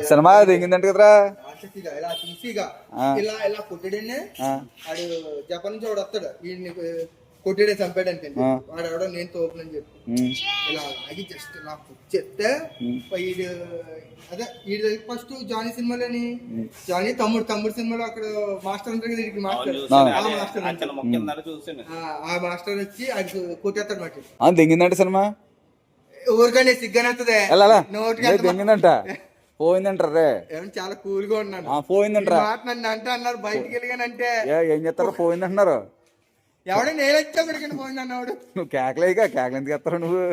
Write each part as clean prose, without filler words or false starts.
Cinema దిగిందంట కదరా. ఇలా తీసిగా ఇలా ఇలా కొట్టాడని వాడు జపాన్ నుంచి వాడు వస్తాడు వీడిని కొట్టాడే చంపాడంటే వాడు ఎవడో నేను తోపునని చెప్పి ఇలా ఆగి జస్ట్ ఇలా చెప్తే వీడు అదే వీడు ఫస్ట్ జానీ సినిమాలోని జానీ తమ్ముడు సినిమాలో అక్కడ మాస్టర్ ఉంటారు కదా వీడికి మాస్టర్ ఆ మాస్టర్ వచ్చి అది కొట్టేస్తాడు మాట దిగిందంట సినిమా. ఊరికనే సిగ్గనేస్తుంది దిగిందంట పోయిందంటారే. చాలా కూల్ గా ఉన్నాను. పోయిందంటారా మాట నన్ను అంటే అన్నారు బయటికి వెళ్ళగానంటే ఏం చేస్తారో పోయిందంటున్నారు. ఎవడో నేను వచ్చాడు పోయింది అన్నవాడు. నువ్వు కేకలేక కేకలు ఎందుకు ఎత్తారు నువ్వు?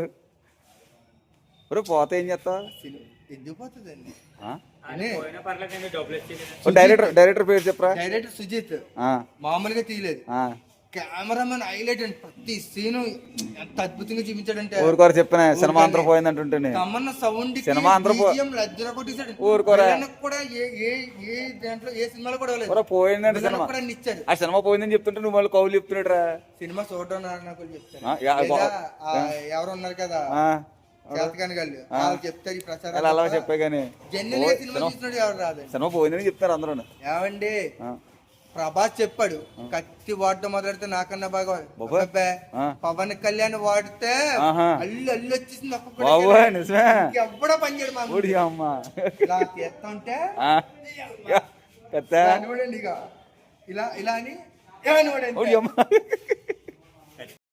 పోతే ఏం చేస్తావు? ఎందుకు పోతుందండి? డైరెక్టర్ పేరు చెప్పరా. డైరెక్టర్ సుజిత్. మామూలుగా తీయలేదు, కెమెరామెన్ హైలైట్ అండి. ప్రతి సీను ఎంత అద్భుతంగా చూపించాడంటే ఊరుకోరు చెప్పిన సినిమా అందరూ పోయిందంటుంటే తమన్న సౌండ్ సినిమా అందరూ లజ్జర కొట్టేశాడు. ఊరుకోరా కూడా ఏ దాంట్లో ఏ సినిమాలో కూడా పోయిందంటే సినిమా ఇచ్చాడు. ఆ సినిమా పోయిందని చెప్తుంటే నువ్వు వాళ్ళు కౌలు చెప్తున్నాడు. సినిమా చూడడం నాకు చెప్తాను. ఎవరు ఉన్నారు కదా చేతకాని వాళ్ళు చెప్తారు ఈ ప్రచారం అలా చెప్పే గానీ సినిమా చూసినాడు ఎవరు రాదు. సినిమా పోయిందని చెప్తారు అందరూ. ఏమండి ప్రభాస్ చెప్పాడు కత్తి వాడటం మొదలెడితే నాకన్నా బాగా పవన్ కళ్యాణ్ వాడితే అల్లు వచ్చేసింది ఒక్కొక్కటి ఎప్పుడో పనిచేయడు మా ఇలా చేస్తుంటే ఇక ఇలా ఇలా అని